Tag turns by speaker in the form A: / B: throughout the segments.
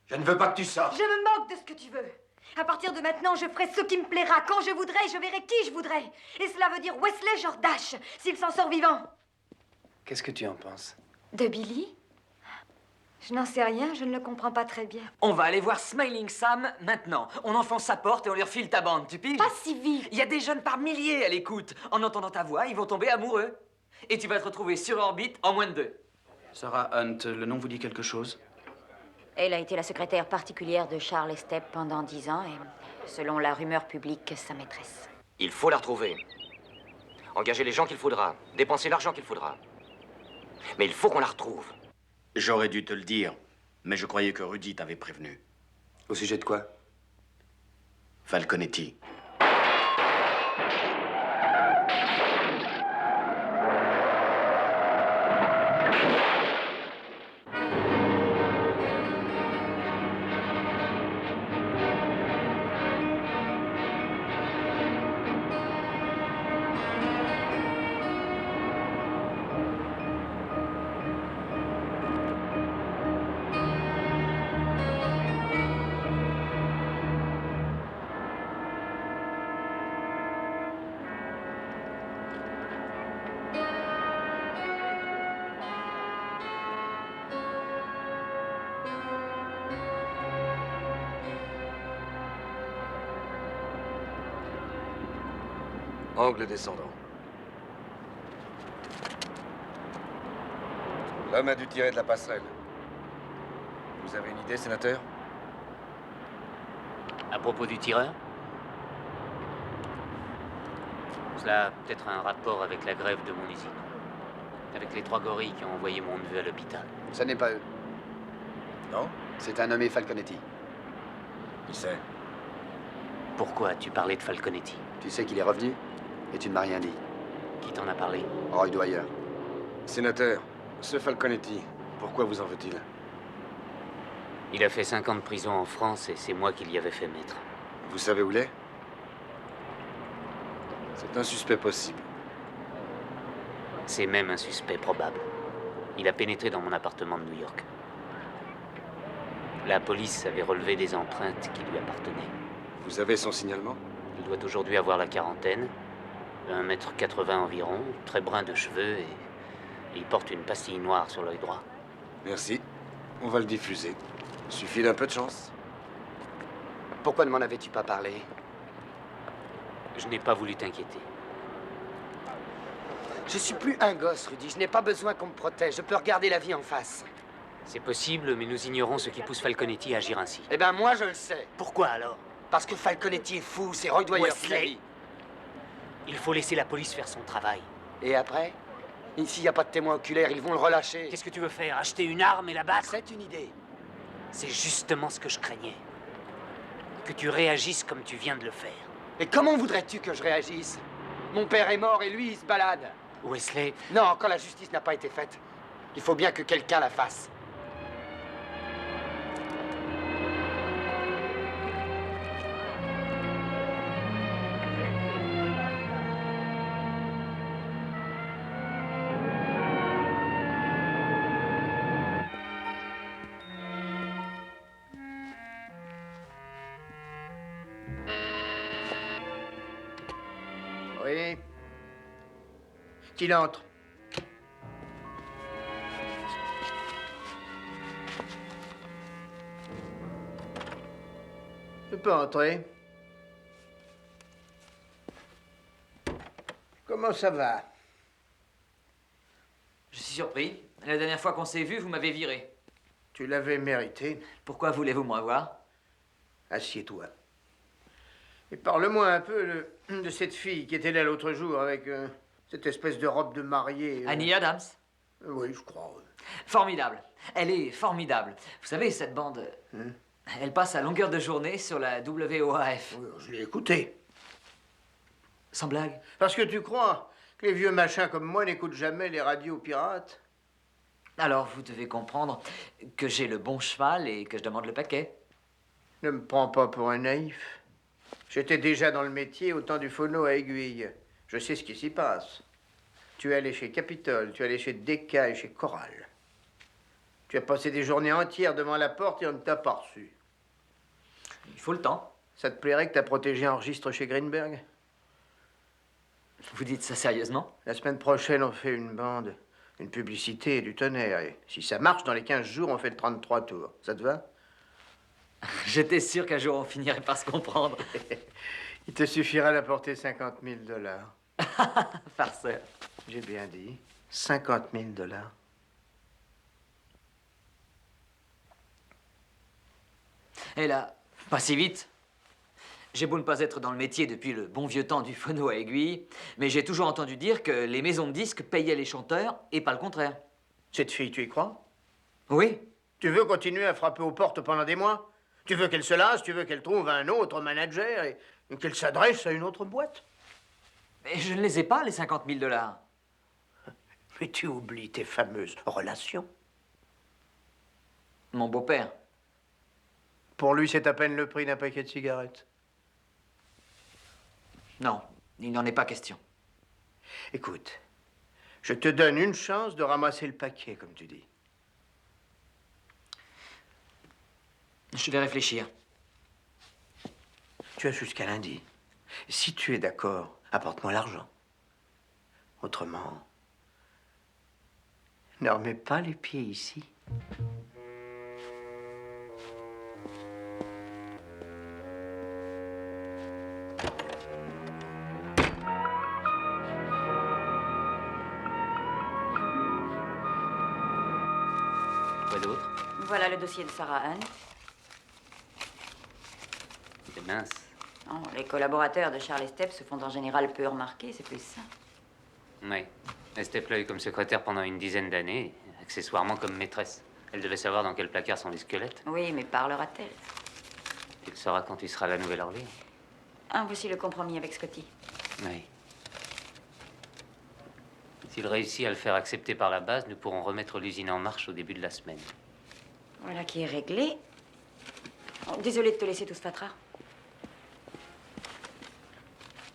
A: Je ne veux pas que tu sortes.
B: Je me moque de ce que tu veux. À partir de maintenant, je ferai ce qui me plaira, quand je voudrais, je verrai qui je voudrais. Et cela veut dire Wesley Jordache, s'il s'en sort vivant.
C: Qu'est-ce que tu en penses?
B: De Billy? Je n'en sais rien, je ne le comprends pas très bien.
D: On va aller voir Smiling Sam maintenant. On enfonce sa porte et on lui refile ta bande, tu piges?
B: Pas si vite.
D: Il y a des jeunes par milliers à l'écoute. En entendant ta voix, ils vont tomber amoureux. Et tu vas te retrouver sur orbite en moins de 2.
C: Sarah Hunt, le nom vous dit quelque chose?
E: Elle a été la secrétaire particulière de Charles Estep pendant 10 ans et, selon la rumeur publique, sa maîtresse.
F: Il faut la retrouver. Engager les gens qu'il faudra. Dépenser l'argent qu'il faudra. Mais il faut qu'on la retrouve.
A: J'aurais dû te le dire, mais je croyais que Rudy t'avait prévenu.
C: Au sujet de quoi?
A: Falconetti.
G: Angle descendant. L'homme a dû tirer de la passerelle. Vous avez une idée, sénateur?
H: À propos du tireur? Cela a peut-être un rapport avec la grève de mon usine. Avec les 3 gorilles qui ont envoyé mon neveu à l'hôpital.
C: Ce n'est pas eux.
G: Non?
C: C'est un nommé Falconetti.
G: Qui c'est?
H: Pourquoi tu parlais de Falconetti?
C: Tu sais qu'il est revenu et tu ne m'as rien dit.
H: Qui t'en a parlé?
C: Roy Dwyer.
G: Sénateur, ce Falconetti, pourquoi vous en veut-il?
H: Il a fait 5 ans de prison en France et c'est moi qui l'y avais fait mettre.
G: Vous savez où il est? C'est un suspect possible.
H: C'est même un suspect probable. Il a pénétré dans mon appartement de New York. La police avait relevé des empreintes qui lui appartenaient.
G: Vous avez son signalement?
H: Il doit aujourd'hui avoir la quarantaine, 1,80 m environ, très brun de cheveux et il porte une pastille noire sur l'œil droit.
G: Merci. On va le diffuser. Suffit d'un peu de chance.
C: Pourquoi ne m'en avais-tu pas parlé?
H: Je n'ai pas voulu t'inquiéter.
C: Je suis plus un gosse, Rudy. Je n'ai pas besoin qu'on me protège. Je peux regarder la vie en face.
H: C'est possible, mais nous ignorons ce qui pousse Falconetti à agir ainsi.
C: Eh ben, moi, je le sais.
H: Pourquoi alors?
C: Parce que Falconetti est fou. C'est Roy Dwyer qui l'a
H: Wesley!
C: dit.
H: Il faut laisser la police faire son travail.
C: Et après? S'il n'y a pas de témoin oculaire, ils vont le relâcher.
H: Qu'est-ce que tu veux faire? Acheter une arme et la battre?
C: C'est une idée.
H: C'est justement ce que je craignais. Que tu réagisses comme tu viens de le faire.
C: Et comment voudrais-tu que je réagisse? Mon père est mort et lui, il se balade.
H: Wesley,
C: Non, quand la justice n'a pas été faite, il faut bien que quelqu'un la fasse.
I: Oui. Qu'il entre. Je peux entrer. Comment ça va?
D: Je suis surpris. La dernière fois qu'on s'est vu, vous m'avez viré.
I: Tu l'avais mérité.
D: Pourquoi voulez-vous me revoir?
I: Assieds-toi. Et parle-moi un peu de cette fille qui était là l'autre jour avec cette espèce de robe de mariée.
D: Annie Adams.
I: Oui, je crois.
D: Formidable. Elle est formidable. Vous savez, cette bande, elle passe à longueur de journée sur la WOAF.
I: Oui, je l'ai écoutée.
D: Sans blague.
I: Parce que tu crois que les vieux machins comme moi n'écoutent jamais les radios pirates?
D: Alors, vous devez comprendre que j'ai le bon cheval et que je demande le paquet.
I: Ne me prends pas pour un naïf. J'étais déjà dans le métier au temps du phono à aiguille. Je sais ce qui s'y passe. Tu es allé chez Capitol, tu es allé chez Decca et chez Coral. Tu as passé des journées entières devant la porte et on ne t'a pas reçu.
D: Il faut le temps.
I: Ça te plairait que ta protégée enregistre chez Greenberg?
D: Vous dites ça sérieusement?
I: La semaine prochaine, on fait une bande, une publicité et du tonnerre. Et si ça marche, dans les 15 jours, on fait le 33 tours. Ça te va?
D: J'étais sûr qu'un jour on finirait par se comprendre.
I: Il te suffira d'apporter 50 000 $.
D: Farceur.
I: J'ai bien dit. 50 000 $.
D: Et là, pas si vite. J'ai beau ne pas être dans le métier depuis le bon vieux temps du phono à aiguille, mais j'ai toujours entendu dire que les maisons de disques payaient les chanteurs et pas le contraire.
I: Cette fille, tu y crois?
D: Oui.
I: Tu veux continuer à frapper aux portes pendant des mois? Tu veux qu'elle se lasse? Tu veux qu'elle trouve un autre manager et qu'elle s'adresse à une autre boîte?
D: Mais je ne les ai pas, les 50 000 $.
I: Mais tu oublies tes fameuses relations.
D: Mon beau-père.
I: Pour lui, c'est à peine le prix d'un paquet de cigarettes.
D: Non, il n'en est pas question.
I: Écoute, je te donne une chance de ramasser le paquet, comme tu dis.
D: Je vais réfléchir.
I: Tu as jusqu'à lundi. Si tu es d'accord, apporte-moi l'argent. Autrement, ne remets pas les pieds ici.
H: Quoi d'autre?
E: Voilà le dossier de Sarah Hunt.
H: C'est mince.
E: Non, les collaborateurs de Charles Estep se font en général peu remarquer, c'est plus ça.
H: Oui. Estep l'a eu comme secrétaire pendant une dizaine d'années, accessoirement comme maîtresse. Elle devait savoir dans quel placard sont les squelettes.
E: Oui, mais parlera-t-elle?
H: Tu le sauras quand tu seras à la Nouvelle-Orléans.
E: Ah, voici le compromis avec Scotty.
H: Oui. S'il réussit à le faire accepter par la base, nous pourrons remettre l'usine en marche au début de la semaine.
E: Voilà qui est réglé. Oh, désolée de te laisser tout ce fatras.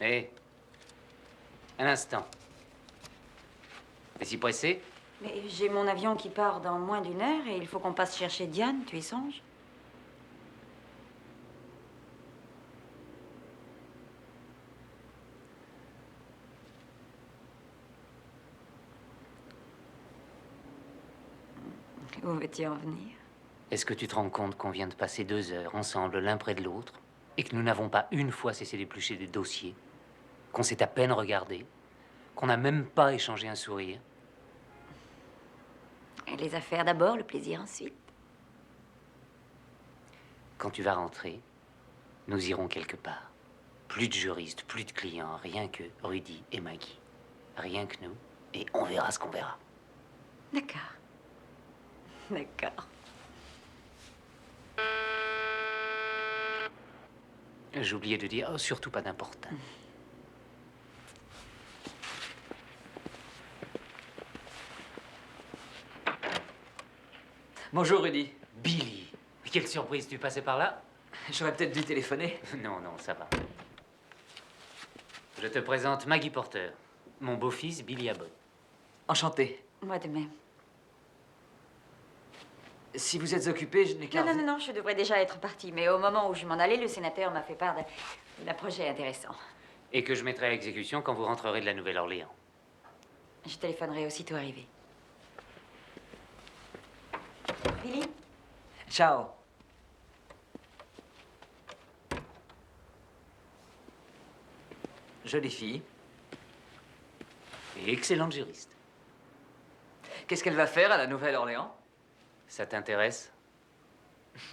H: Hé, un instant. T'es si pressé?
E: Mais j'ai mon avion qui part dans moins d'une heure et il faut qu'on passe chercher Diane, tu y songes? Où veux-tu en venir?
H: Est-ce que tu te rends compte qu'on vient de passer 2 heures ensemble l'un près de l'autre et que nous n'avons pas une fois cessé d'éplucher des dossiers, qu'on s'est à peine regardé, qu'on n'a même pas échangé un sourire?
E: Et les affaires d'abord, le plaisir ensuite.
H: Quand tu vas rentrer, nous irons quelque part. Plus de juristes, plus de clients, rien que Rudy et Maggie. Rien que nous, et on verra ce qu'on verra.
E: D'accord. D'accord.
H: J'ai oublié de dire, oh, surtout pas d'important.
D: Bonjour, Rudy.
H: Billy, quelle surprise, tu passais par là?
D: J'aurais peut-être dû téléphoner.
H: Non, non, ça va. Je te présente Maggie Porter, mon beau-fils Billy Abbott.
D: Enchanté.
E: Moi de même.
D: Si vous êtes occupé, je n'ai qu'à...
E: Non, je devrais déjà être partie. Mais au moment où je m'en allais, le sénateur m'a fait part d'un projet intéressant.
H: Et que je mettrai à exécution quand vous rentrerez de la Nouvelle-Orléans.
E: Je téléphonerai aussitôt arrivé. Billy?
D: Ciao. Jolie fille.
H: Et excellente juriste.
D: Qu'est-ce qu'elle va faire à la Nouvelle-Orléans?
H: Ça t'intéresse?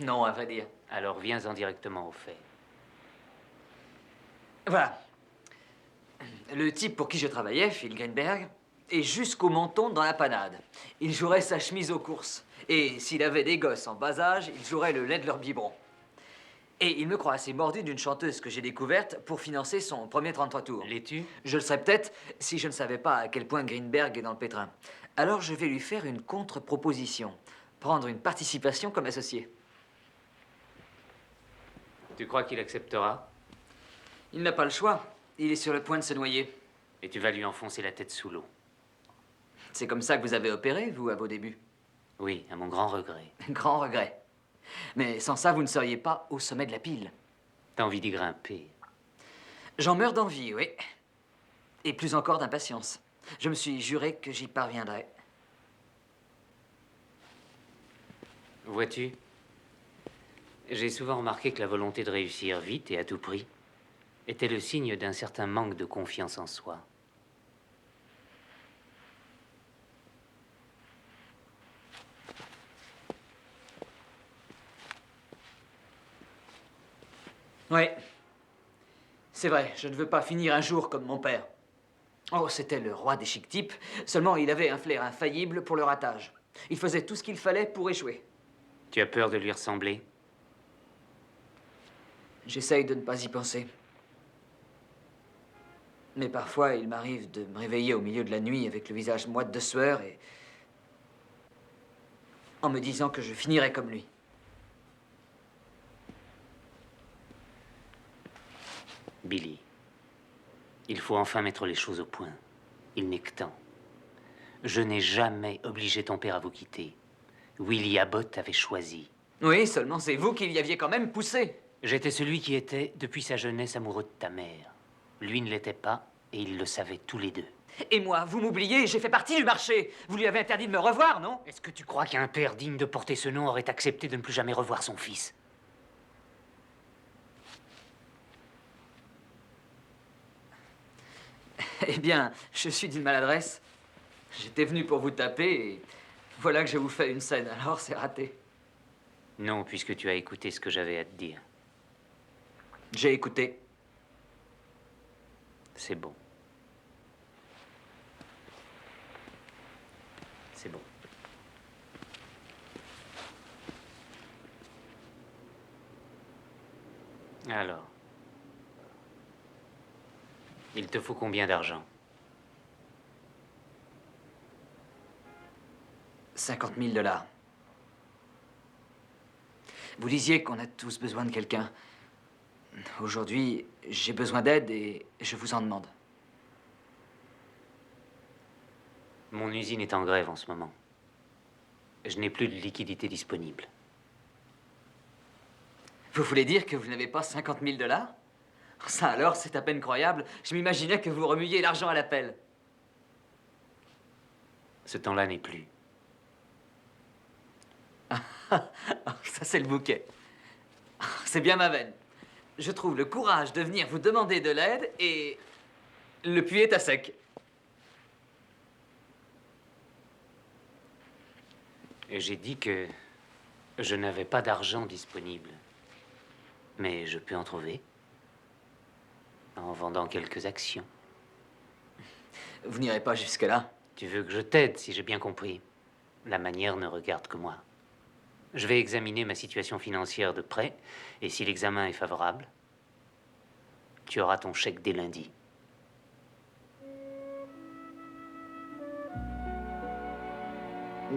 D: Non, à vrai dire.
H: Alors viens-en directement au fait.
D: Voilà. Le type pour qui je travaillais, Phil Greenberg, est jusqu'au menton dans la panade. Il jouerait sa chemise aux courses. Et s'il avait des gosses en bas âge, il jouerait le lait de leur biberon. Et il me croit assez mordu d'une chanteuse que j'ai découverte pour financer son premier 33 tours.
H: L'es-tu?
D: Je le serais peut-être si je ne savais pas à quel point Greenberg est dans le pétrin. Alors je vais lui faire une contre-proposition. Prendre une participation comme associé.
H: Tu crois qu'il acceptera?
D: Il n'a pas le choix. Il est sur le point de se noyer.
H: Et tu vas lui enfoncer la tête sous l'eau.
D: C'est comme ça que vous avez opéré, vous, à vos débuts?
H: Oui, à mon grand regret.
D: Grand regret. Mais sans ça, vous ne seriez pas au sommet de la pile.
H: T'as envie d'y grimper.
D: J'en meurs d'envie, oui. Et plus encore d'impatience. Je me suis juré que j'y parviendrais.
H: Vois-tu, j'ai souvent remarqué que la volonté de réussir vite et à tout prix était le signe d'un certain manque de confiance en soi.
D: Oui. C'est vrai, je ne veux pas finir un jour comme mon père. Oh, c'était le roi des chic types, seulement il avait un flair infaillible pour le ratage. Il faisait tout ce qu'il fallait pour échouer.
H: Tu as peur de lui ressembler?
D: J'essaye de ne pas y penser. Mais parfois, il m'arrive de me réveiller au milieu de la nuit avec le visage moite de sueur et... en me disant que je finirai comme lui.
H: Billy, il faut enfin mettre les choses au point. Il n'est que temps. Je n'ai jamais obligé ton père à vous quitter. Willie Abbott avait choisi.
D: Oui, seulement c'est vous qui l'y aviez quand même poussé.
H: J'étais celui qui était, depuis sa jeunesse, amoureux de ta mère. Lui ne l'était pas, et ils le savaient tous les deux.
D: Et moi, vous m'oubliez, j'ai fait partie du marché. Vous lui avez interdit de me revoir, non?
H: Est-ce que tu crois qu'un père digne de porter ce nom aurait accepté de ne plus jamais revoir son fils?
D: Eh bien, je suis d'une maladresse. J'étais venu pour vous taper et voilà que je vous fais une scène, alors c'est raté.
H: Non, puisque tu as écouté ce que j'avais à te dire.
D: J'ai écouté.
H: C'est bon. C'est bon. Alors, il te faut combien d'argent?
D: 50 000 $. Vous disiez qu'on a tous besoin de quelqu'un. Aujourd'hui, j'ai besoin d'aide et je vous en demande.
H: Mon usine est en grève en ce moment. Je n'ai plus de liquidité disponible.
D: Vous voulez dire que vous n'avez pas 50 000 $? Ça alors, c'est à peine croyable. Je m'imaginais que vous remuiez l'argent à la pelle.
H: Ce temps-là n'est plus.
D: Ça, c'est le bouquet. C'est bien ma veine. Je trouve le courage de venir vous demander de l'aide et le puits est à sec.
H: Et j'ai dit que je n'avais pas d'argent disponible. Mais je peux en trouver. En vendant quelques actions.
D: Vous n'irez pas jusque-là.
H: Tu veux que je t'aide, si j'ai bien compris. La manière ne regarde que moi. Je vais examiner ma situation financière de près, et si l'examen est favorable, tu auras ton chèque dès lundi.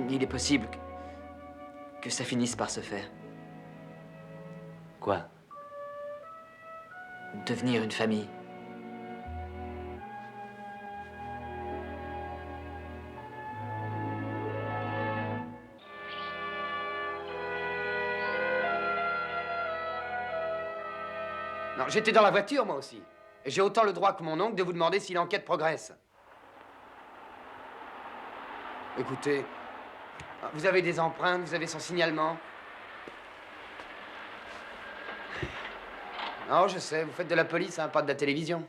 D: Il est possible que ça finisse par se faire.
H: Quoi?
D: Devenir une famille.
C: Non, j'étais dans la voiture, moi aussi. Et j'ai autant le droit que mon oncle de vous demander si l'enquête progresse. Écoutez, vous avez des empreintes, vous avez son signalement. Non, je sais, vous faites de la police, hein, pas de la télévision.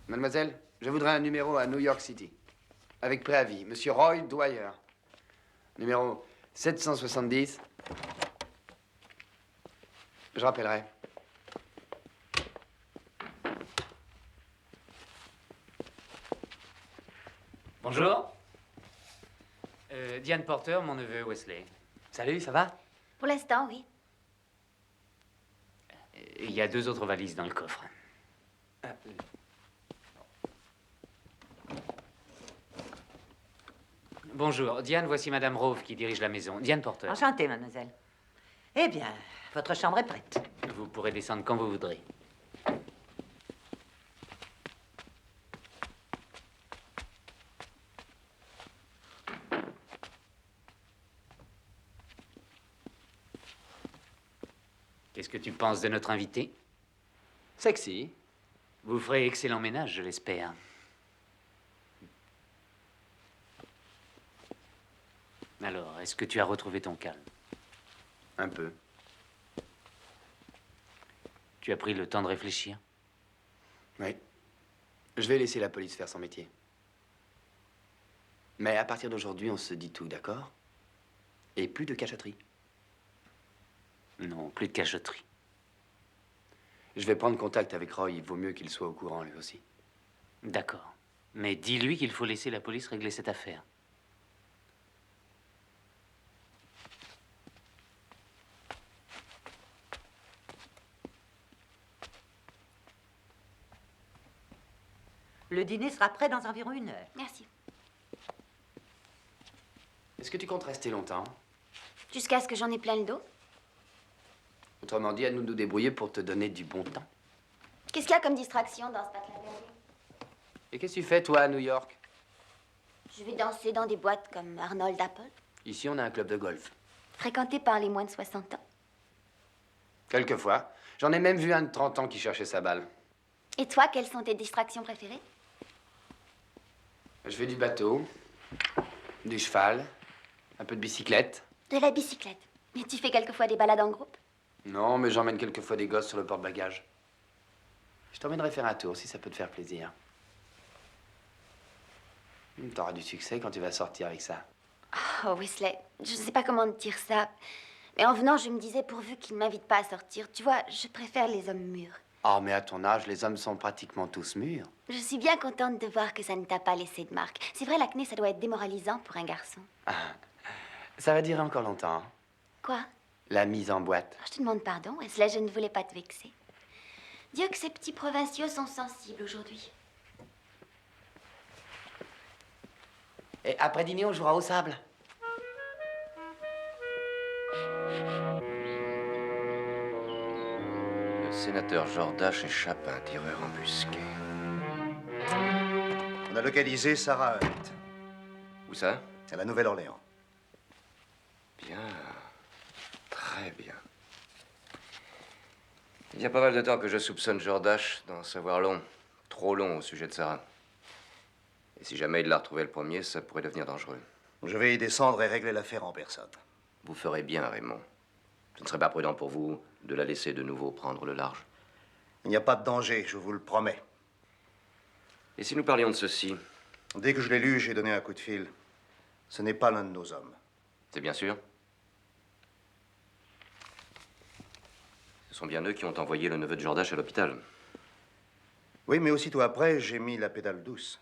C: Mademoiselle, je voudrais un numéro à New York City. Avec préavis. Monsieur Roy Dwyer. Numéro 770. Je rappellerai.
H: Bonjour. Diane Porter, mon neveu Wesley.
C: Salut, ça va?
E: Pour l'instant, oui.
H: Il y a 2 autres valises dans le coffre. Bonjour. Diane, voici Madame Rove qui dirige la maison. Diane Porter.
J: Enchantée, mademoiselle. Eh bien, votre chambre est prête.
H: Vous pourrez descendre quand vous voudrez. Qu'est-ce que tu penses de notre invité?
C: Sexy.
H: Vous ferez excellent ménage, je l'espère. Alors, est-ce que tu as retrouvé ton calme?
C: Un peu.
H: Tu as pris le temps de réfléchir?
C: Oui. Je vais laisser la police faire son métier. Mais à partir d'aujourd'hui, on se dit tout, d'accord? Et plus de cachotterie.
H: Non, plus de cachotterie.
C: Je vais prendre contact avec Roy. Il vaut mieux qu'il soit au courant, lui aussi.
H: D'accord. Mais dis-lui qu'il faut laisser la police régler cette affaire.
J: Le dîner sera prêt dans environ 1 heure.
E: Merci.
C: Est-ce que tu comptes rester longtemps?
E: Jusqu'à ce que j'en ai plein le dos.
C: Autrement dit, à nous de nous débrouiller pour te donner du bon temps.
E: Qu'est-ce qu'il y a comme distraction dans ce patelin berger?
C: Et qu'est-ce que tu fais, toi, à New York?
E: Je vais danser dans des boîtes comme Arnold Apple,
C: Ici, on a un club de golf.
E: fréquenté par les moins de 60 ans.
C: Quelquefois. J'en ai même vu un de 30 ans qui cherchait sa balle.
E: Et toi, quelles sont tes distractions préférées?
C: Je fais du bateau, du cheval, un peu de bicyclette.
E: De la bicyclette. Et tu fais quelquefois des balades en groupe?
C: Non, mais j'emmène quelquefois des gosses sur le porte-bagages. Je t'emmènerai faire un tour, si ça peut te faire plaisir. T'auras du succès quand tu vas sortir avec ça.
E: Oh, Wesley, je ne sais pas comment te dire ça. Mais en venant, je me disais, pourvu qu'il ne m'invite pas à sortir. Tu vois, je préfère les hommes mûrs.
C: Oh, mais à ton âge, les hommes sont pratiquement tous mûrs.
E: Je suis bien contente de voir que ça ne t'a pas laissé de marque. C'est vrai, l'acné, ça doit être démoralisant pour un garçon.
C: Ça va durer encore longtemps, hein.
E: Quoi?
C: La mise en boîte.
E: Je te demande pardon, Wesley, je ne voulais pas te vexer. Dieu que ces petits provinciaux sont sensibles aujourd'hui.
C: Et après dîner, on jouera au sable.
F: Le sénateur Jordache échappe à un tireur embusqué.
K: On a localisé Sarah Hunt,
F: Où ça?
K: à la Nouvelle-Orléans.
F: Bien. Très bien. Il y a pas mal de temps que je soupçonne Jordache d'en savoir long. Trop long au sujet de Sarah. Et si jamais il l'a retrouvé le premier, ça pourrait devenir dangereux.
K: Je vais y descendre et régler l'affaire en personne.
F: Vous ferez bien, Raymond. Ce ne serait pas prudent pour vous de la laisser de nouveau prendre le large.
K: Il n'y a pas de danger, je vous le promets.
F: Et si nous parlions de ceci?
K: Dès que je l'ai lu, j'ai donné un coup de fil. Ce n'est pas l'un de nos hommes.
F: C'est bien sûr. Ce sont bien eux qui ont envoyé le neveu de Jordache à l'hôpital.
K: Oui, mais aussitôt après, j'ai mis la pédale douce.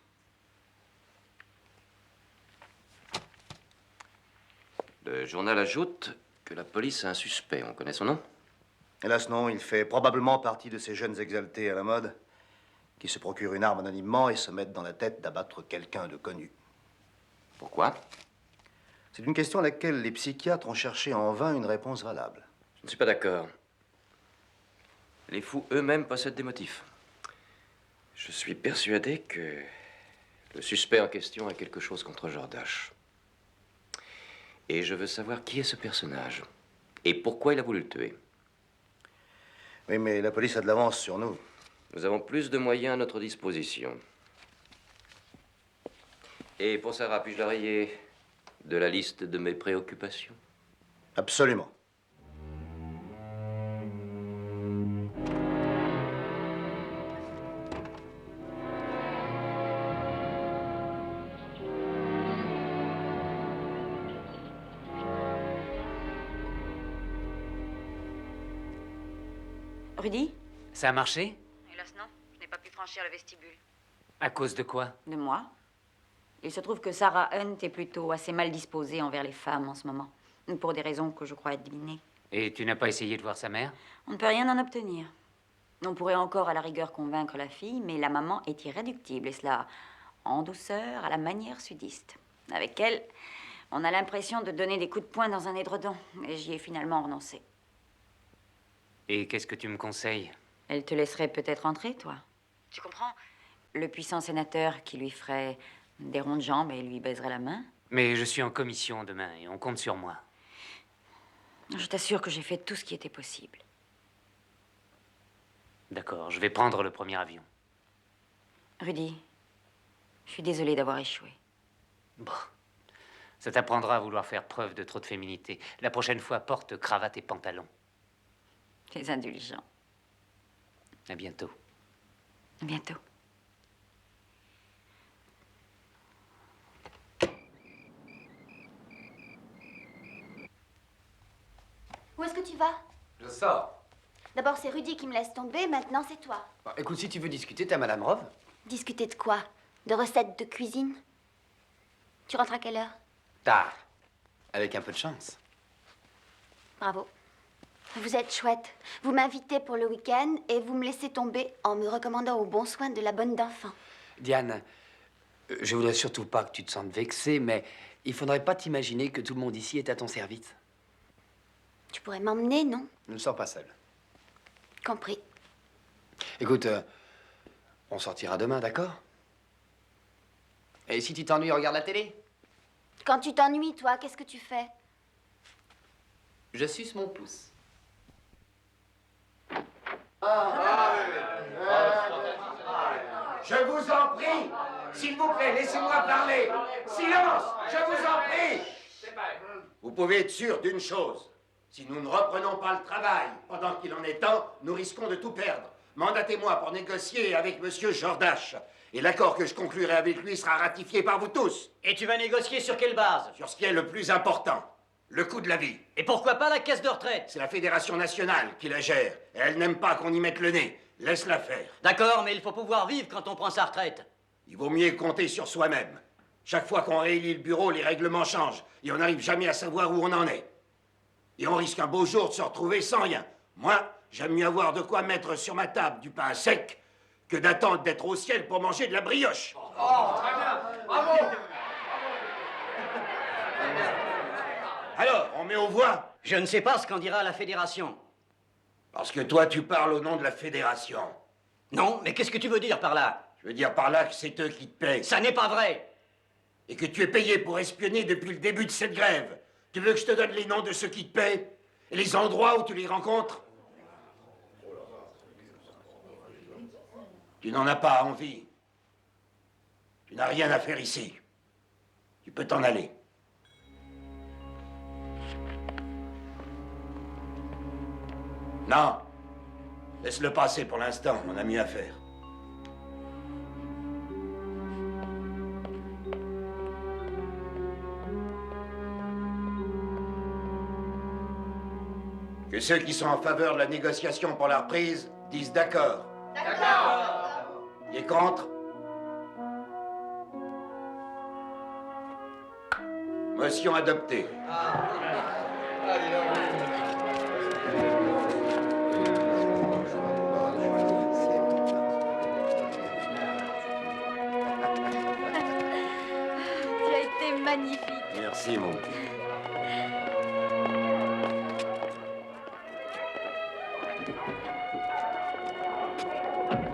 F: Le journal ajoute que la police a un suspect. On connaît son nom?
K: Hélas non, il fait probablement partie de ces jeunes exaltés à la mode qui se procurent une arme anonymement et se mettent dans la tête d'abattre quelqu'un de connu.
F: Pourquoi?
K: C'est une question à laquelle les psychiatres ont cherché en vain une réponse valable.
F: Je ne suis pas d'accord. Les fous eux-mêmes possèdent des motifs. Je suis persuadé que le suspect en question a quelque chose contre Jordache. Et je veux savoir qui est ce personnage et pourquoi il a voulu le tuer.
K: Oui, mais la police a de l'avance sur nous.
F: Nous avons plus de moyens à notre disposition. Et pour Sarah, puis-je la rayer de la liste de mes préoccupations?
K: Absolument.
E: Rudy?
H: Ça a marché?
E: Hélas non, je n'ai pas pu franchir le vestibule.
H: À cause de quoi?
E: De moi? Il se trouve que Sarah Hunt est plutôt assez mal disposée envers les femmes en ce moment. Pour des raisons que je crois être devinées.
H: Et tu n'as pas essayé de voir sa mère?
E: On ne peut rien en obtenir. On pourrait encore à la rigueur convaincre la fille, mais la maman est irréductible, et cela en douceur, à la manière sudiste. Avec elle, on a l'impression de donner des coups de poing dans un édredon, et j'y ai finalement renoncé.
H: Et qu'est-ce que tu me conseilles?
E: Elle te laisserait peut-être entrer, toi. Tu comprends? Le puissant sénateur qui lui ferait des ronds de jambes et lui baiserait la main.
H: Mais je suis en commission demain et on compte sur moi.
E: Je t'assure que j'ai fait tout ce qui était possible.
H: D'accord, je vais prendre le premier avion.
E: Rudy, je suis désolée d'avoir échoué.
H: Bon. Ça t'apprendra à vouloir faire preuve de trop de féminité. La prochaine fois, porte cravate et pantalon.
E: T'es indulgent.
H: À bientôt.
E: À bientôt.
L: Où est-ce que tu vas?
C: Je sors.
L: D'abord, c'est Rudy qui me laisse tomber, maintenant c'est toi.
C: Bon, écoute, si tu veux discuter, t'as Madame Rove.
L: Discuter de quoi? De recettes de cuisine? Tu rentres à quelle heure?
C: Tard. Avec un peu de chance.
L: Bravo. Vous êtes chouette. Vous m'invitez pour le week-end et vous me laissez tomber en me recommandant au bon soin de la bonne d'enfant.
C: Diane, je voudrais surtout pas que tu te sentes vexée, mais il faudrait pas t'imaginer que tout le monde ici est à ton service.
L: Tu pourrais m'emmener, non?
C: Ne sors pas seul.
L: Compris.
C: Écoute, on sortira demain, d'accord? Et si tu t'ennuies, regarde la télé.
L: Quand tu t'ennuies, toi, qu'est-ce que tu fais?
C: Je suce mon pouce.
I: Je vous en prie, s'il vous plaît, laissez-moi parler. Silence, je vous en prie. Vous pouvez être sûr d'une chose. Si nous ne reprenons pas le travail pendant qu'il en est temps, nous risquons de tout perdre. Mandatez-moi pour négocier avec Monsieur Jordache. Et l'accord que je conclurai avec lui sera ratifié par vous tous.
M: Et tu vas négocier sur quelle base?
I: Sur ce qui est le plus important, le coût de la vie.
M: Et pourquoi pas la caisse de retraite?
I: C'est la Fédération nationale qui la gère. Et elle n'aime pas qu'on y mette le nez. Laisse-la faire.
M: D'accord, mais il faut pouvoir vivre quand on prend sa retraite.
I: Il vaut mieux compter sur soi-même. Chaque fois qu'on réélit le bureau, les règlements changent. Et on n'arrive jamais à savoir où on en est. Et on risque un beau jour de se retrouver sans rien. Moi, j'aime mieux avoir de quoi mettre sur ma table du pain sec que d'attendre d'être au ciel pour manger de la brioche.
M: Oh, très bien. Bravo.
I: Alors, on met aux voix?
M: Je ne sais pas ce qu'en dira la Fédération.
I: Parce que toi, tu parles au nom de la Fédération.
M: Non, mais qu'est-ce que tu veux dire par là?
I: Je veux dire par là que c'est eux qui te payent.
M: Ça n'est pas vrai.
I: Et que tu es payé pour espionner depuis le début de cette grève. Tu veux que je te donne les noms de ceux qui te paient? Et les endroits où tu les rencontres? Tu n'en as pas envie. Tu n'as rien à faire ici. Tu peux t'en aller. Non. Laisse-le passer pour l'instant. On a mieux à faire. Que ceux qui sont en faveur de la négociation pour la reprise disent d'accord. D'accord. Qui est contre? Motion adoptée.
B: Tu as été magnifique.
K: Merci, mon petit.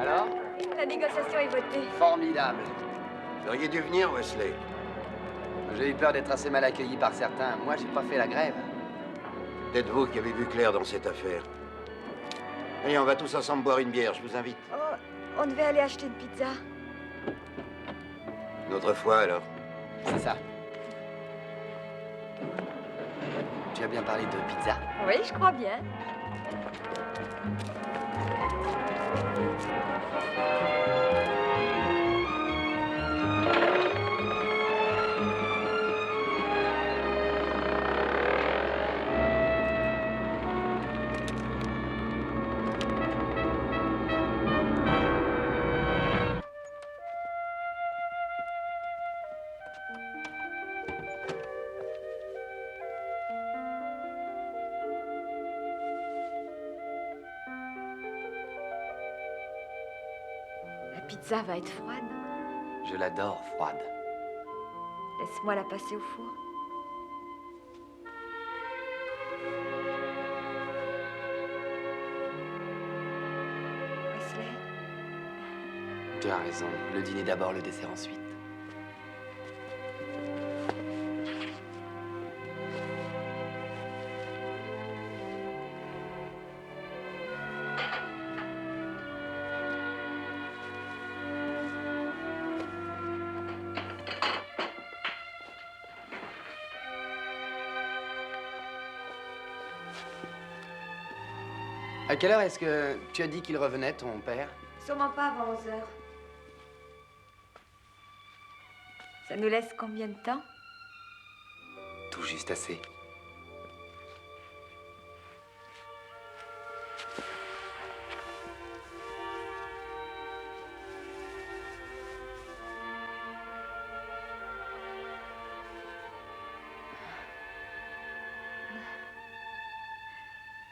C: Alors?
B: La négociation est votée.
C: Formidable.
K: Vous auriez dû venir, Wesley.
C: J'ai eu peur d'être assez mal accueilli par certains. Moi, j'ai pas fait la grève.
K: Peut-être vous qui avez vu clair dans cette affaire. Allez, on va tous ensemble boire une bière, je vous invite.
B: Oh, on devait aller acheter une pizza.
K: Une autre fois, alors.
C: C'est ça. Tu as bien parlé de pizza.
B: Oui, je crois bien. La pizza va être froide.
C: Je l'adore, froide.
B: Laisse-moi la passer au four. Wesley,
C: Tu as raison. Le dîner d'abord, le dessert ensuite. À quelle heure est-ce que tu as dit qu'il revenait, ton père?
B: Sûrement pas avant 11 heures. Ça nous laisse combien de temps?
C: Tout juste assez.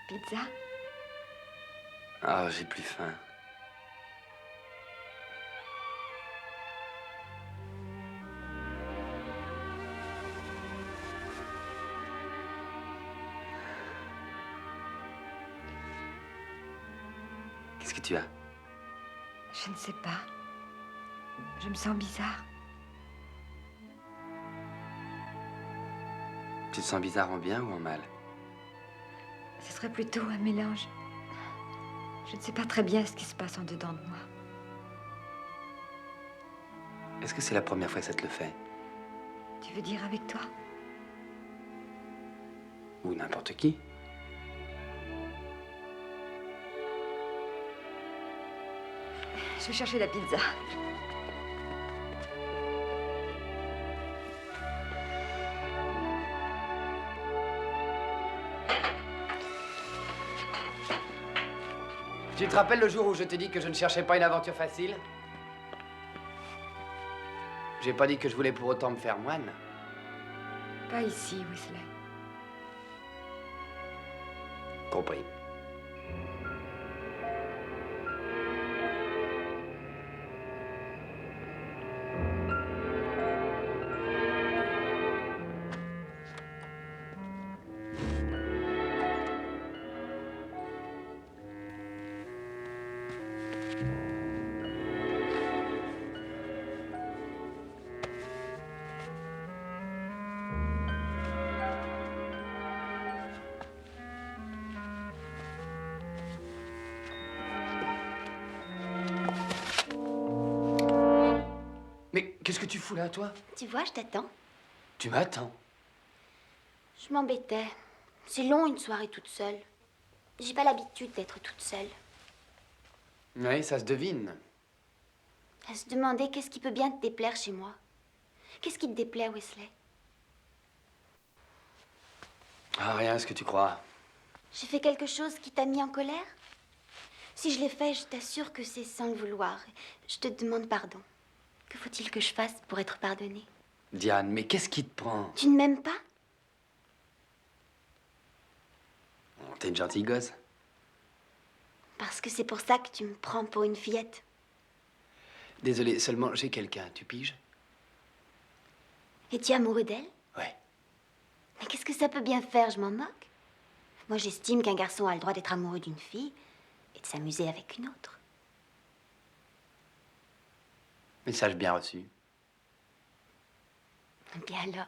B: Pizza?
C: Ah, j'ai plus faim. Qu'est-ce que tu as?
B: Je ne sais pas. Je me sens bizarre.
C: Tu te sens bizarre en bien ou en mal?
B: Ce serait plutôt un mélange. Je ne sais pas très bien ce qui se passe en dedans de moi.
C: Est-ce que c'est la première fois que ça te le fait?
B: Tu veux dire avec toi?
C: Ou n'importe qui?
B: Je vais chercher la pizza.
C: Tu te rappelles le jour où je t'ai dit que je ne cherchais pas une aventure facile? J'ai pas dit que je voulais pour autant me faire moine.
B: Pas ici, Wesley.
C: Compris. Mais qu'est-ce que tu fous là, toi?
L: Tu vois, je t'attends.
C: Tu m'attends.
L: Je m'embêtais. C'est long une soirée toute seule. J'ai pas l'habitude d'être toute seule.
C: Oui, ça se devine.
L: À se demander qu'est-ce qui peut bien te déplaire chez moi. Qu'est-ce qui te déplaît, Wesley?
C: Ah, rien, ce que tu crois.
L: J'ai fait quelque chose qui t'a mis en colère? Si je l'ai fait, je t'assure que c'est sans le vouloir. Je te demande pardon. Que faut-il que je fasse pour être pardonnée?
C: Diane, mais qu'est-ce qui te prend?
L: Tu ne m'aimes pas?
C: Oh, t'es une gentille gosse.
L: Parce que c'est pour ça que tu me prends pour une fillette.
C: Désolé, seulement j'ai quelqu'un, tu piges?
L: Es-tu amoureux d'elle?
C: Ouais.
L: Mais qu'est-ce que ça peut bien faire? Je m'en moque. Moi, j'estime qu'un garçon a le droit d'être amoureux d'une fille et de s'amuser avec une autre.
C: Message bien reçu.
L: Bien alors.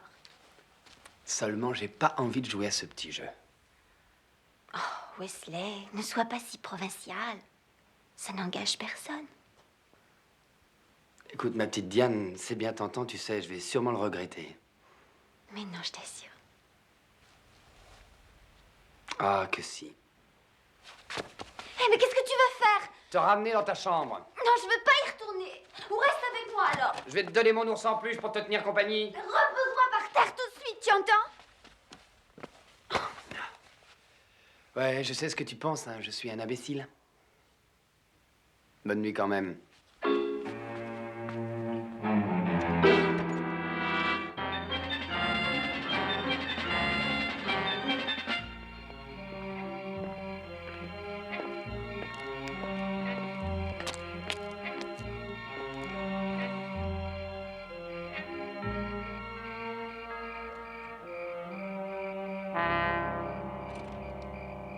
C: Seulement, j'ai pas envie de jouer à ce petit jeu.
L: Oh, Wesley, ne sois pas si provincial. Ça n'engage personne.
C: Écoute, ma petite Diane, c'est bien tentant, tu sais, je vais sûrement le regretter.
L: Mais non, je t'assure.
C: Ah, que si.
L: Hé, mais qu'est-ce que tu veux faire?
C: Te ramener dans ta chambre.
L: Non, je veux pas y retourner. Ou reste avec moi alors.
C: Je vais te donner mon ours en plus pour te tenir compagnie.
L: Repose-moi par terre tout de suite, tu entends?
C: Ouais, je sais ce que tu penses, hein. Je suis un imbécile. Bonne nuit quand même.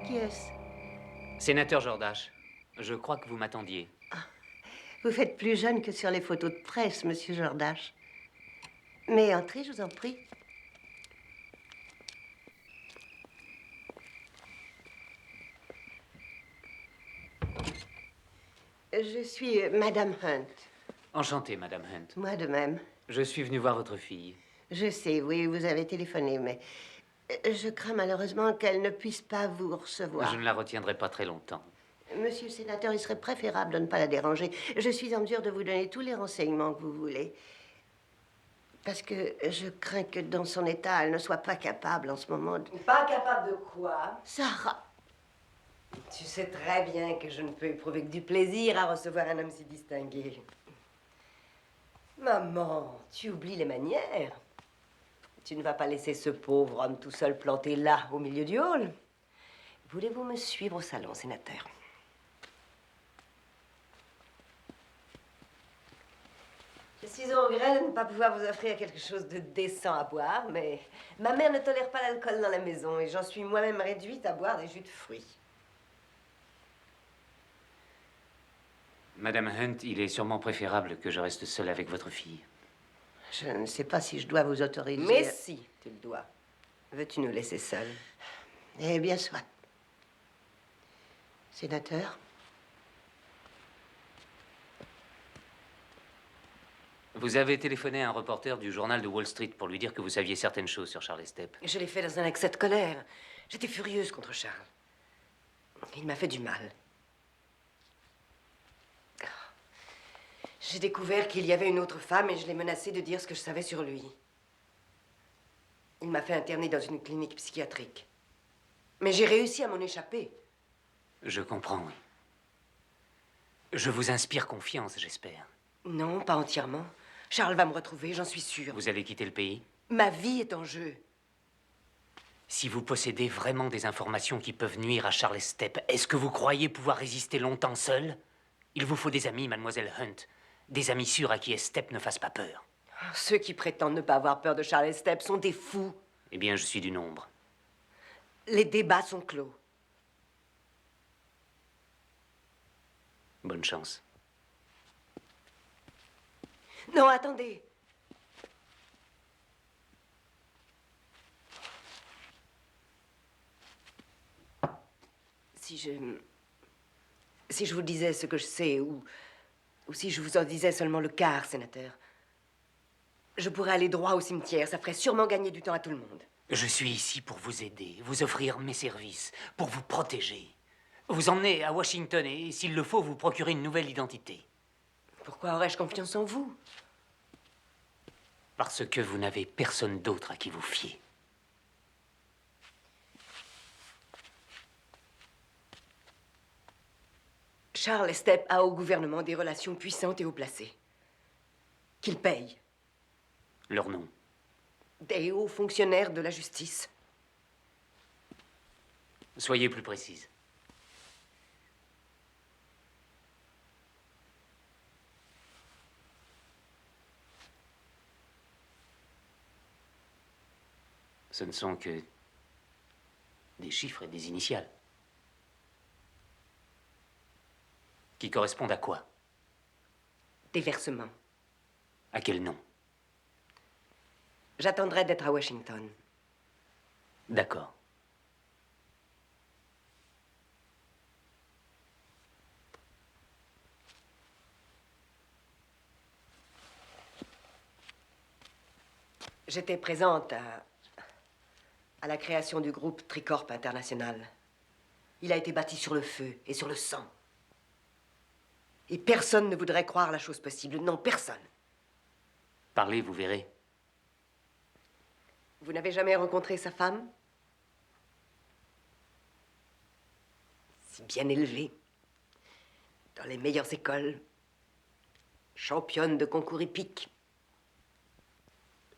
J: Qui est-ce?
H: Sénateur Jordache, je crois que vous m'attendiez.
J: Vous faites plus jeune que sur les photos de presse, monsieur Jordache. Mais entrez, je vous en prie. Je suis Madame Hunt.
H: Enchanté, Madame Hunt.
J: Moi de même.
H: Je suis venu voir votre fille.
J: Je sais, oui, vous avez téléphoné, mais Je crains malheureusement qu'elle ne puisse pas vous recevoir.
H: Je ne la retiendrai pas très longtemps.
J: Monsieur le sénateur, il serait préférable de ne pas la déranger. Je suis en mesure de vous donner tous les renseignements que vous voulez. Parce que je crains que dans son état, elle ne soit pas capable en ce moment de...
N: Pas capable de quoi?
J: Sarah!
N: Tu sais très bien que je ne peux éprouver que du plaisir à recevoir un homme si distingué. Maman, tu oublies les manières. Tu ne vas pas laisser ce pauvre homme tout seul planté là, au milieu du hall. Voulez-vous me suivre au salon, sénateur? Je suis au regret de ne pas pouvoir vous offrir quelque chose de décent à boire, mais ma mère ne tolère pas l'alcool dans la maison et j'en suis moi-même réduite à boire des jus de fruits.
H: Madame Hunt, il est sûrement préférable que je reste seul avec votre fille.
J: Je ne sais pas si je dois vous autoriser...
N: Mais si, tu le dois. Veux-tu nous laisser seuls?
J: Eh bien, soit. Sénateur?
H: Vous avez téléphoné à un reporter du journal de Wall Street pour lui dire que vous saviez certaines choses sur Charles Estep.
N: Je l'ai fait dans un accès de colère. J'étais furieuse contre Charles. Il m'a fait du mal. J'ai découvert qu'il y avait une autre femme et je l'ai menacé de dire ce que je savais sur lui. Il m'a fait interner dans une clinique psychiatrique. Mais j'ai réussi à m'en échapper.
H: Je comprends, oui. Je vous inspire confiance, j'espère.
N: Non, pas entièrement. Charles va me retrouver, j'en suis sûre.
H: Vous allez quitter le pays?
N: Ma vie est en jeu.
H: Si vous possédez vraiment des informations qui peuvent nuire à Charles Estep, est-ce que vous croyez pouvoir résister longtemps seul? Il vous faut des amis, mademoiselle Hunt. Des amis sûrs à qui Estep ne fasse pas peur.
N: Ceux qui prétendent ne pas avoir peur de Charles Estep sont des fous.
H: Eh bien, je suis du nombre.
N: Les débats sont clos.
H: Bonne chance.
N: Non, attendez. Si je vous disais ce que je sais, ou si je vous en disais seulement le quart, sénateur, je pourrais aller droit au cimetière. Ça ferait sûrement gagner du temps à tout le monde.
H: Je suis ici pour vous aider, vous offrir mes services, pour vous protéger. Vous emmener à Washington et, s'il le faut, vous procurer une nouvelle identité.
N: Pourquoi aurais-je confiance en vous?
H: Parce que vous n'avez personne d'autre à qui vous fier.
N: Charles Estep a au gouvernement des relations puissantes et haut placées. Qu'il paye.
H: Leur nom.
N: Des hauts fonctionnaires de la justice.
H: Soyez plus précise. Ce ne sont que des chiffres et des initiales. Qui correspondent à quoi?
N: Des versements.
H: À quel nom?
N: J'attendrai d'être à Washington.
H: D'accord.
N: J'étais présente à la création du groupe Tricorp International. Il a été bâti sur le feu et sur le sang. Et personne ne voudrait croire la chose possible. Non, personne.
H: Parlez, vous verrez.
N: Vous n'avez jamais rencontré sa femme? Si bien élevée, dans les meilleures écoles, championne de concours hippiques.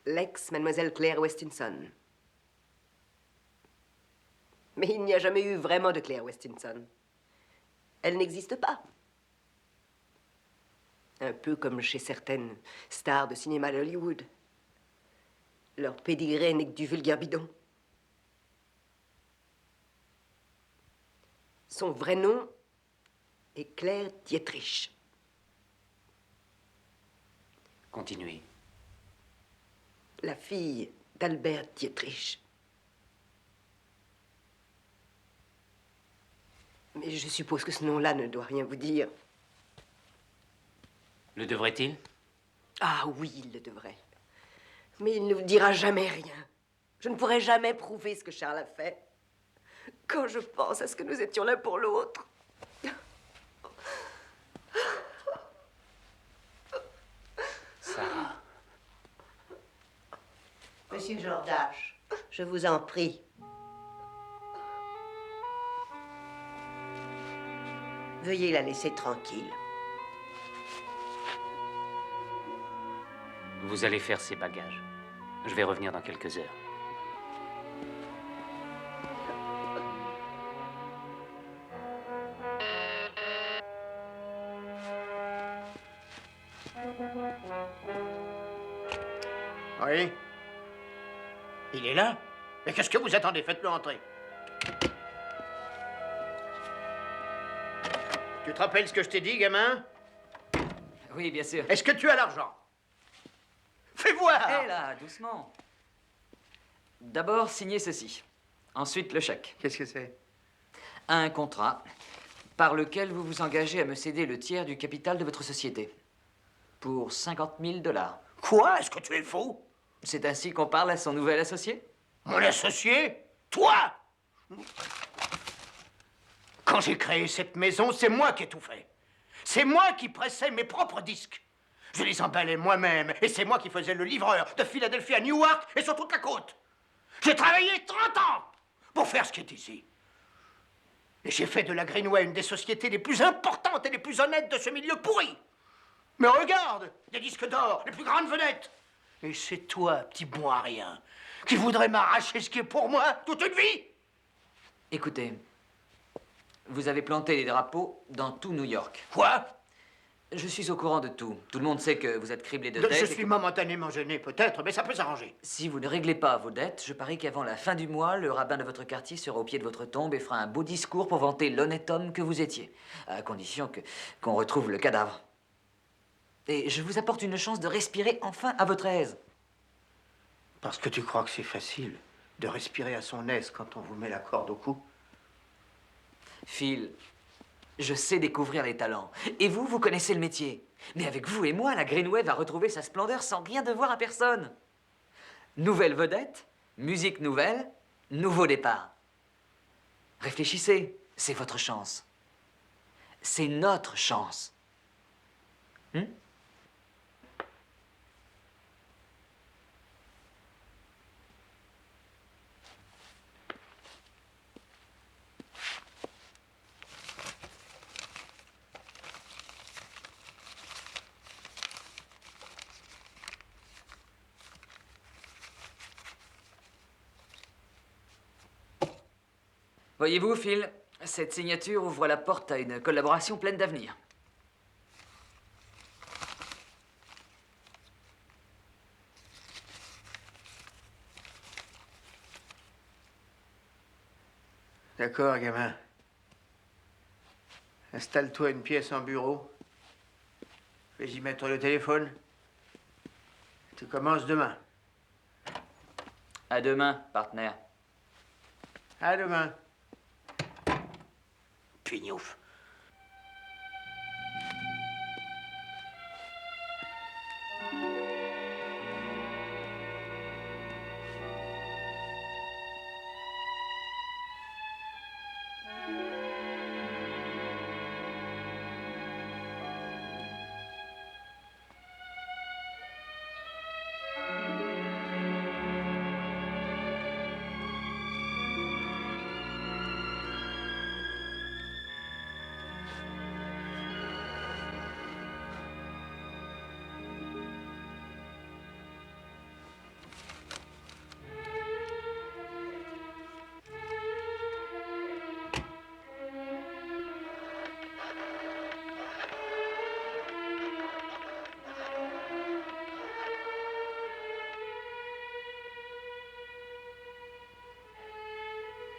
N: L'ex-mademoiselle Claire Westinson. Mais il n'y a jamais eu vraiment de Claire Westinson. Elle n'existe pas. Un peu comme chez certaines stars de cinéma d'Hollywood. Leur pédigré n'est que du vulgaire bidon. Son vrai nom est Claire Dietrich.
H: Continuez.
N: La fille d'Albert Dietrich. Mais je suppose que ce nom-là ne doit rien vous dire.
H: Le devrait-il?
N: Ah oui, il le devrait. Mais il ne vous dira jamais rien. Je ne pourrai jamais prouver ce que Charles a fait. Quand je pense à ce que nous étions l'un pour l'autre.
H: Sarah.
J: Monsieur Jordache, je vous en prie. Veuillez la laisser tranquille.
H: Vous allez faire ses bagages. Je vais revenir dans quelques heures.
O: Oui. Il est là? Mais qu'est-ce que vous attendez? Faites-le entrer. Tu te rappelles ce que je t'ai dit, gamin?
D: Oui, bien sûr.
O: Est-ce que tu as l'argent? Fais voir!
D: Hé là, doucement. D'abord, signez ceci. Ensuite, le chèque.
C: Qu'est-ce que c'est?
D: Un contrat par lequel vous vous engagez à me céder le tiers du capital de votre société. Pour 50 000 $.
O: Quoi? Est-ce que tu es fou?
D: C'est ainsi qu'on parle à son nouvel associé?
O: Mon associé? Toi? Quand j'ai créé cette maison, c'est moi qui ai tout fait. C'est moi qui pressais mes propres disques. Je les emballais moi-même, et c'est moi qui faisais le livreur de Philadelphie à Newark et sur toute la côte. J'ai travaillé 30 ans pour faire ce qui est ici. Et j'ai fait de la Greenway une des sociétés les plus importantes et les plus honnêtes de ce milieu pourri. Mais regarde, des disques d'or, les plus grandes vedettes. Et c'est toi, petit bon à rien, qui voudrais m'arracher ce qui est pour moi toute une vie.
D: Écoutez, vous avez planté les drapeaux dans tout New York.
O: Quoi?
D: Je suis au courant de tout. Tout le monde sait que vous êtes criblé de
O: Je
D: dettes.
O: suis momentanément gêné, peut-être, mais ça peut s'arranger.
D: Si vous ne réglez pas vos dettes, je parie qu'avant la fin du mois, le rabbin de votre quartier sera au pied de votre tombe et fera un beau discours pour vanter l'honnête homme que vous étiez, à condition qu'on retrouve le cadavre. Et je vous apporte une chance de respirer enfin à votre aise.
O: Parce que tu crois que c'est facile de respirer à son aise quand on vous met la corde au cou?
D: Phil, je sais découvrir les talents. Et vous, vous connaissez le métier. Mais avec vous et moi, la Greenway va retrouver sa splendeur sans rien devoir à personne. Nouvelle vedette, musique nouvelle, nouveau départ. Réfléchissez, c'est votre chance. C'est notre chance. Voyez-vous, Phil, cette signature ouvre la porte à une collaboration pleine d'avenir.
O: D'accord, gamin. Installe-toi une pièce en bureau. Je vais y mettre le téléphone. Tu commences demain.
D: À demain, partenaire.
O: À demain. Pignouf.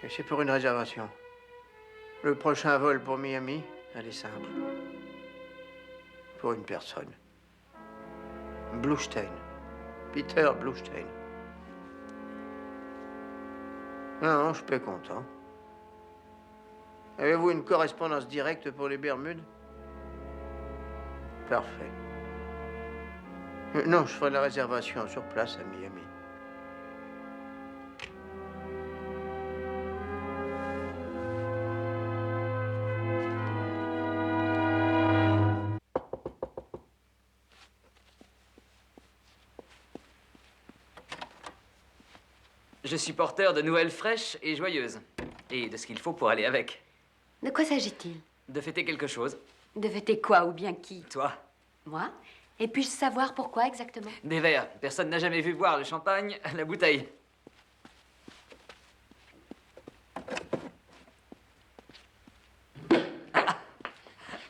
O: Et c'est pour une réservation. Le prochain vol pour Miami, elle est simple. Pour une personne. Bluestein. Peter Bluestein. Non, je suis pas content. Avez-vous une correspondance directe pour les Bermudes? Parfait. Non, je ferai la réservation sur place à Miami.
D: Je suis porteur de nouvelles fraîches et joyeuses. Et de ce qu'il faut pour aller avec.
P: De quoi s'agit-il?
D: De fêter quelque chose.
P: De fêter quoi ou bien qui?
D: Toi.
P: Moi? Et puis-je savoir pourquoi exactement?
D: Des verres. Personne n'a jamais vu boire le champagne à la bouteille.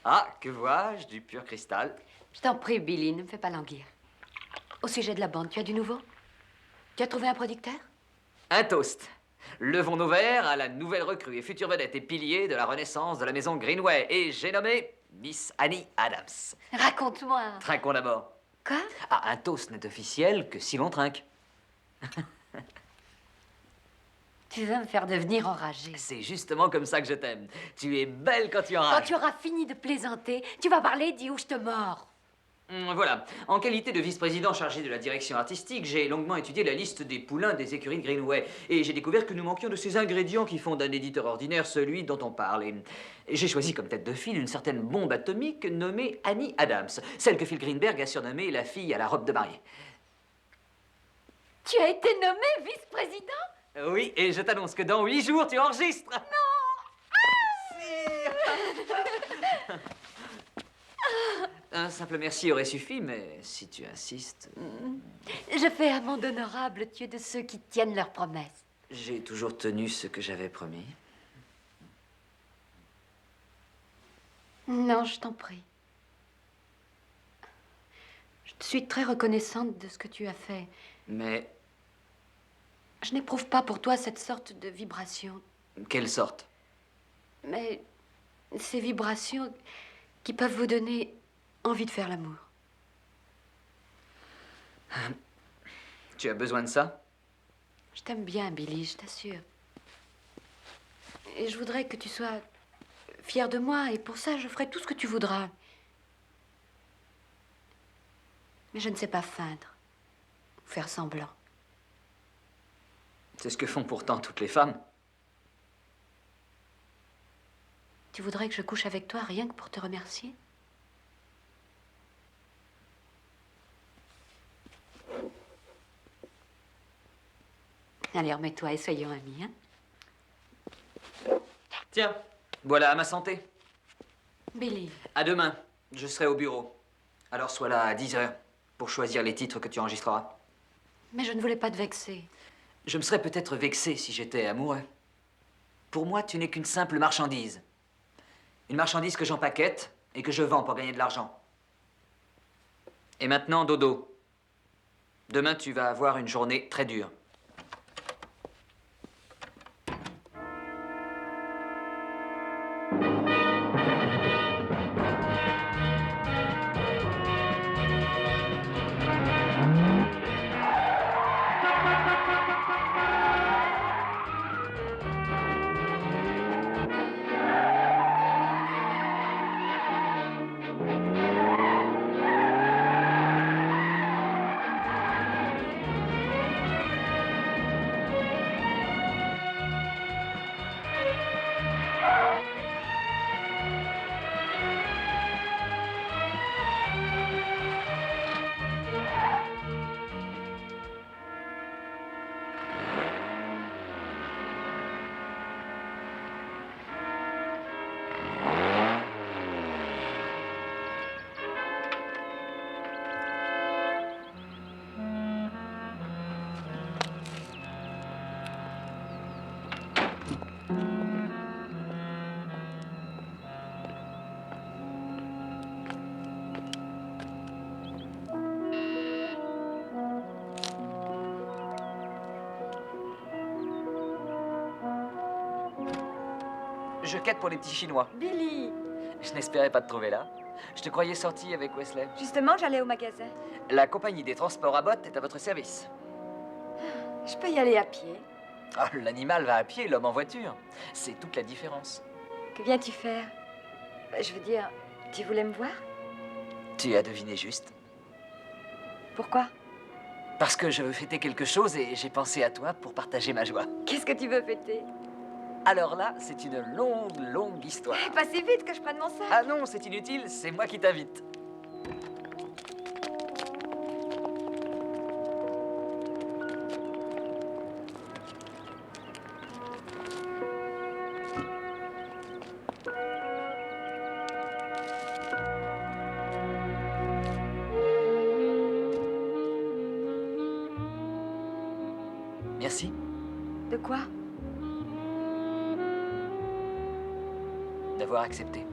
D: Ah, que vois-je? Du pur cristal.
P: Je t'en prie, Billy, ne me fais pas languir. Au sujet de la bande, tu as du nouveau? Tu as trouvé un producteur?
D: Un toast. Levons nos verres à la nouvelle recrue et future vedette et pilier de la renaissance de la maison Greenway. Et j'ai nommé Miss Annie Adams.
P: Raconte-moi.
D: Trinquons d'abord.
P: Quoi?
D: Ah, un toast n'est officiel que si l'on trinque.
P: Tu veux me faire devenir enragée.
D: C'est justement comme ça que je t'aime. Tu es belle quand tu enrages.
P: Quand tu auras fini de plaisanter, tu vas parler, dis où je te mords.
D: Voilà. En qualité de vice-président chargé de la direction artistique, j'ai longuement étudié la liste des poulains des écuries de Greenway. Et j'ai découvert que nous manquions de ces ingrédients qui font d'un éditeur ordinaire celui dont on parle. Et j'ai choisi comme tête de file une certaine bombe atomique nommée Annie Adams, celle que Phil Greenberg a surnommée la fille à la robe de mariée.
P: Tu as été nommé vice-président?
D: Oui, et je t'annonce que dans 8 jours, tu enregistres.
P: Non.
D: Un simple merci aurait suffi, mais si tu insistes...
P: Je fais amende honorable, tu es de ceux qui tiennent leurs promesses.
D: J'ai toujours tenu ce que j'avais promis.
P: Non, je t'en prie. Je te suis très reconnaissante de ce que tu as fait.
D: Mais
P: Je n'éprouve pas pour toi cette sorte de vibration.
D: quelle sorte?
P: Mais ces vibrations qui peuvent vous donner envie de faire l'amour.
D: Tu as besoin de ça?
P: Je t'aime bien, Billy, je t'assure. Et je voudrais que tu sois fier de moi, et pour ça, je ferai tout ce que tu voudras. Mais je ne sais pas feindre, ou faire semblant.
D: C'est ce que font pourtant toutes les femmes.
P: Tu voudrais que je couche avec toi rien que pour te remercier? Allez, remets-toi et soyons amis, hein?
D: Tiens, voilà à ma santé.
P: Billy.
D: À demain, je serai au bureau. Alors sois là à 10h pour choisir les titres que tu enregistreras.
P: Mais je ne voulais pas te vexer.
D: Je me serais peut-être vexé si j'étais amoureux. Pour moi, tu n'es qu'une simple marchandise. Une marchandise que j'empaquette et que je vends pour gagner de l'argent. Et maintenant, dodo. Demain, tu vas avoir une journée très dure. Je quête pour les petits Chinois.
B: Billy,
D: Je n'espérais pas te trouver là. Je te croyais sorti avec Wesley.
B: justement, j'allais au magasin.
D: La compagnie des transports à bottes est à votre service.
B: Je peux y aller à pied.
D: Ah, l'animal va à pied, l'homme en voiture. C'est toute la différence.
B: Que viens-tu faire? Je veux dire, tu voulais me voir?
D: Tu as deviné juste.
B: Pourquoi?
D: Parce que je veux fêter quelque chose et j'ai pensé à toi pour partager ma joie.
B: Qu'est-ce que tu veux fêter?
D: Alors là, c'est une longue, longue histoire.
B: Pas si vite que je prenne mon sac.
D: Ah non, c'est inutile, c'est moi qui t'invite.
B: De quoi?
D: D'avoir accepté.